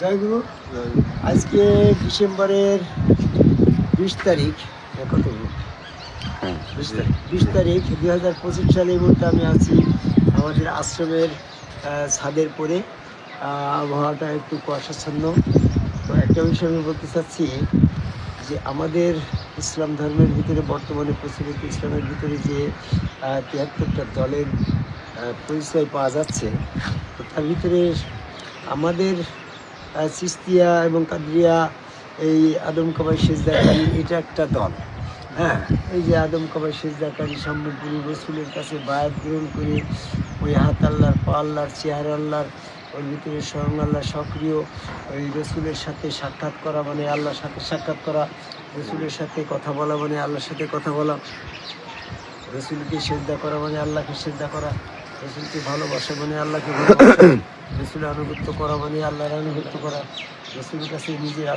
জয়গুরু। আজকে ডিসেম্বরের 20 তারিখ, কত 20 তারিখ 2025 সালে। এই মুহূর্তে আমি আছি আমাদের আশ্রমের ছাদের পরে। আবহাওয়াটা একটু কুয়াশাচ্ছন্ন। তো একটা বিষয় আমি বলতে চাচ্ছি যে আমাদের ইসলাম ধর্মের ভিতরে বর্তমানে প্রচলিত ইসলামের ভিতরে যে 73টা দলের পরিচয় পাওয়া যাচ্ছে, তো তার ভিতরে আমাদের চিস্তিয়া এবং কাদরিয়া, এই আদমকাবাই সেজদাকারী, এটা একটা দল। হ্যাঁ, এই যে আদমকাবাই সেজদাকারী সম্মুখগুরু রসুলের কাছে বায়াত গ্রহণ করে ওই হাত আল্লাহর, পা আল্লাহর, চেহারা আল্লাহর, ওর ভিতরে স্বয়ং আল্লাহ সক্রিয়। ওই রসুলের সাথে সাক্ষাৎ করা মানে আল্লাহর সাথে সাক্ষাৎ করা, রসুলের সাথে কথা বলা মানে আল্লাহর সাথে কথা বলা, রসুলকে সেজদা করা মানে আল্লাহকে সেজদা করা, রসুলকে ভালোবাসা মানে আল্লাহকে ভালোবাসা, রসুলের আনুগত্য করা মানে আল্লাহর আনুগত্য করা, রসুলের কাছে নিজের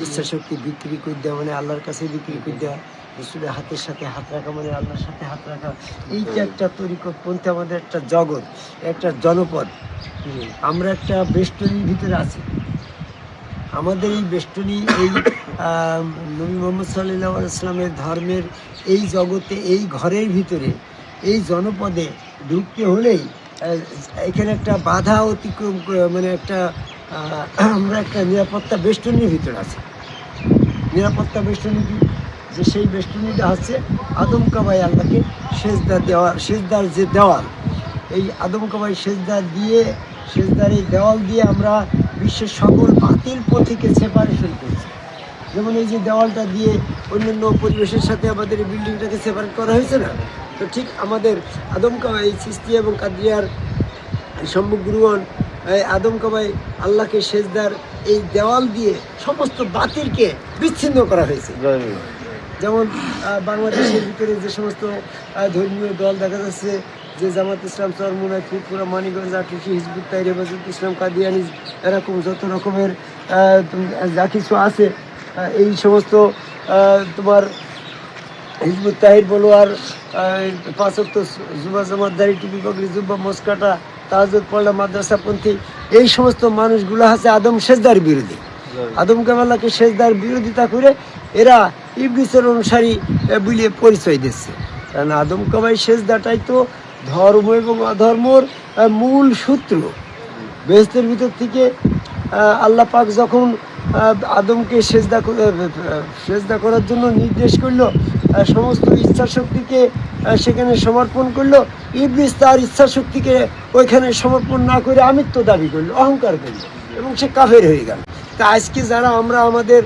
ইচ্ছা শক্তি বিক্রি করে দেওয়া মানে আল্লাহর কাছে বিক্রি করে দেওয়া, রসুলের হাতের সাথে হাত রাখা মানে আল্লাহর সাথে হাত রাখা। এইটা একটা তরিকতপন্থী, আমাদের একটা জগৎ, একটা জনপদ। আমরা একটা বেষ্টনীর ভিতরে আছি। আমাদের এই বেষ্টনী, এই নবী মোহাম্মদ সাল্লাল্লাহু আলাইহি ওয়াসাল্লামের ধর্মের এই জগতে, এই ঘরের ভিতরে, এই জনপদে ঢুকতে হলেই এখানে একটা বাধা অতিক্রম মানে একটা আমরা একটা নিরাপত্তা বেষ্টনীর ভিতরে আছি। নিরাপত্তা বেষ্টনী কি? যে সেই বেষ্টনীটা হচ্ছে আদমকাবাই আল্লাহকে সেজদা দেওয়া, সেজদার যে দেওয়াল, এই আদমকাবাই সেজদার এই দেওয়াল দিয়ে আমরা বিশ্বের সকল বাতিল পথিকে সেপারেশন করছি। যেমন এই যে দেওয়ালটা দিয়ে অন্যান্য পরিবেশের সাথে আমাদের এই বিল্ডিংটাকে সেপারেট করা হয়েছে না, তো ঠিক আমাদের আদমকাবাই, চিস্তিয়া এবং কাদরিয়ার সম্মুখ গুরুগণ আদমকাবাই আল্লাহকে সেজদার এই দেওয়াল দিয়ে সমস্ত বাতিলকে বিচ্ছিন্ন করা হয়েছে। যেমন বাংলাদেশের ভিতরে যে সমস্ত ধর্মীয় দল দেখা যাচ্ছে, যে জামাত ইসলাম, চরমোনাই, ফুরফুরা, মানিকগঞ্জ, আটুসি, হিজবুত তাহরির, হেফাজত ইসলাম, কাদিয়ানি, এরকম যত রকমের যা কিছু আছে, এই সমস্ত তোমার হিজবুত তাহরির বলো, আর 5 ওয়াক্ত জুমা জামাতদারি, টুপি পাগড়ি, জুব্বা, মস্কাটা, তাহাজ্জুদ পড়া, মাদ্রাসাপন্থী, এই সমস্ত মানুষগুলো আছে আদম সেজদার বিরোধী। আদমকাবাইকে সেজদার বিরোধিতা করে এরা ইবলিসের অনুসারী বলে পরিচয় দিচ্ছে। কারণ আদমকাবাই সেজদাটাই তো ধর্ম এবং অধর্মর মূল সূত্র। বেহেশতের ভিতর থেকে আল্লাহ পাক যখন আদমকে সেজদা করার জন্য নির্দেশ করলো, সমস্ত ইচ্ছা শক্তিকে সেখানে সমর্পণ করলো, ইবলিস তার ইচ্ছা শক্তিকে ওইখানে সমর্পণ না করে আমিত্ব দাবি করলো, অহংকার করলো, এবং সে কাফের হয়ে গেল। তা আজকে যারা আমরা আমাদের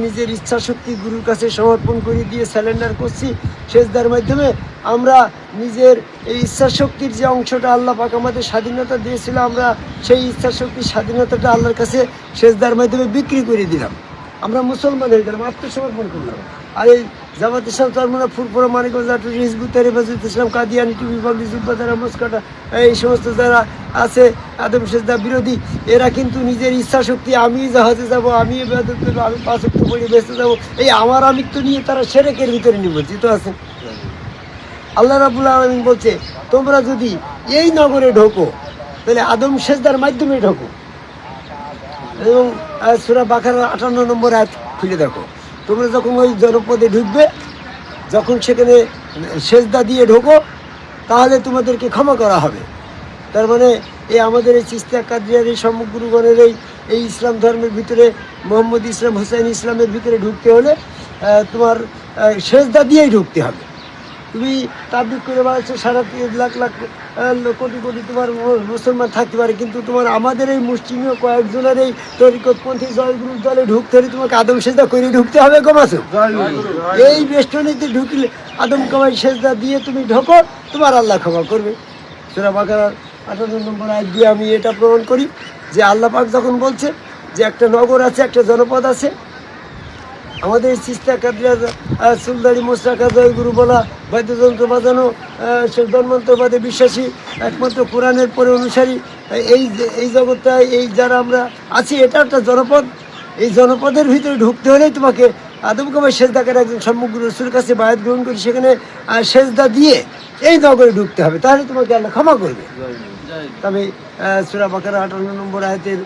নিজের ইচ্ছা শক্তি গুরুর কাছে সমর্পণ করে দিয়ে স্যালেন্ডার করছি সেজদার মাধ্যমে, আমরা নিজের এই ইচ্ছা শক্তির যে অংশটা আল্লাহ পাক আমাদের স্বাধীনতা দিয়েছিল, আমরা সেই ইচ্ছা শক্তির স্বাধীনতাটা আল্লাহর কাছে সেজদার মাধ্যমে বিক্রি করে দিলাম। আমরা মুসলমান হয়ে গেলাম, আত্মসমর্পণ করলাম। আর এই জামাত ইসলাম, চরমোনাই, ফুরফুরা, মানিকগঞ্জ, আটুসি, হিজবুত তাহরির, হেফাজত ইসলাম, কাদিয়ানি, টুপি পাগড়ি, জুব্বা, যারা মস্কাটা, এই সমস্ত যারা আছে আদম সেজদা বিরোধী, এরা কিন্তু নিজের ইচ্ছা শক্তি, আমি জাহাজে যাব, আমি ইবাদত করবো, আমি 5 ওয়াক্ত পড়ে বেঁচে যাবো, এই আমার আমিত্ব নিয়ে তারা শিরকের ভিতরে নিমজ্জিত আছে। আল্লাহ রাব্বুল আলামিন বলছে, তোমরা যদি এই নগরে ঢোকো তাহলে আদম সেজদার মাধ্যমে ঢোকো। এবং সূরা বাকারার 58 নম্বর আয়াত খুলে দেখো, তোমরা যখন ওই জনপদে ঢুকবে, যখন সেখানে সেজদা দিয়ে ঢোকো, তাহলে তোমাদেরকে ক্ষমা করা হবে। তার মানে এই আমাদের এই চিস্তিয়া, কাদরিয়ার, এই সম্মুখ গুরুগণের এই ইসলাম ধর্মের ভিতরে, মোহাম্মদ ইসলাম, হোসেন ইসলামের ভিতরে ঢুকতে হলে তোমার সেজদা দিয়েই ঢুকতে হবে। তুমি তাবলীগ করে বেড়াচ্ছ, সারা 3 লাখ লাখ কোটি কোটি তোমার মুসলমান থাকতে পারে, কিন্তু তোমার আমাদের এই মুসলিমীয় কয়েকজনের এই তরিকতপন্থী জয়গুরুর দলে ঢুকতে হলে তোমাকে আদম সেজদা করে ঢুকতে হবে। গোমাসু এই বেষ্টনীতে ঢুকলে আদমকাবাই সেজদা দিয়ে তুমি ঢোকো, তোমার আল্লাহ ক্ষমা করবে। সূরা বাকারার 58 নম্বর আয়াত দিয়ে আমি এটা প্রমাণ করি যে আল্লাহ পাক যখন বলছে যে একটা নগর আছে, একটা জনপদ আছে, আমাদের চিস্তিয়া, কাদরিয়া, চুলদারি, মোশরাকা, জয়গুরু বলা, বাদ্যযন্ত্র বাজানো, জন্মান্তরবাদে বিশ্বাসী, একমাত্র কোরআনের পরে অনুসারী, এই জগৎটায় এই যারা আমরা আছি, এটা একটা জনপদ। এই জনপদের ভিতরে ঢুকতে হলেই তোমাকে আদমকাবাই সেজদা করে একজন সম্মুখ রসুলের কাছে বায়াত গ্রহণ করে সেখানে সেজদা দিয়ে এই নগরে ঢুকতে হবে, তাহলে তোমাকে আল্লাহ ক্ষমা করবে। তবে সূরা বাকারা 58 নম্বর আয়াতের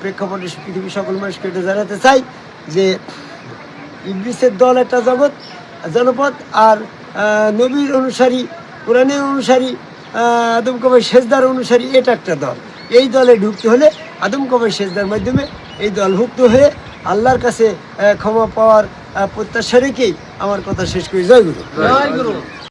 প্রেক্ষাপটে পৃথিবীর সকল মানুষকে এটা জানাতে চাই যে ইবলিসের দল একটা জনপদ, আর নবীর অনুসারী, কোরআনের অনুসারী, আদম কবর সেজদার অনুসারী এটা একটা দল। এই দলে ঢুকতে হলে আদম কবর সেজদার মাধ্যমে এই দলভুক্ত হয়ে আল্লাহর কাছে ক্ষমা পাওয়ার প্রত্যাশা রেখেই আমার কথা শেষ করি। জয় গুরু।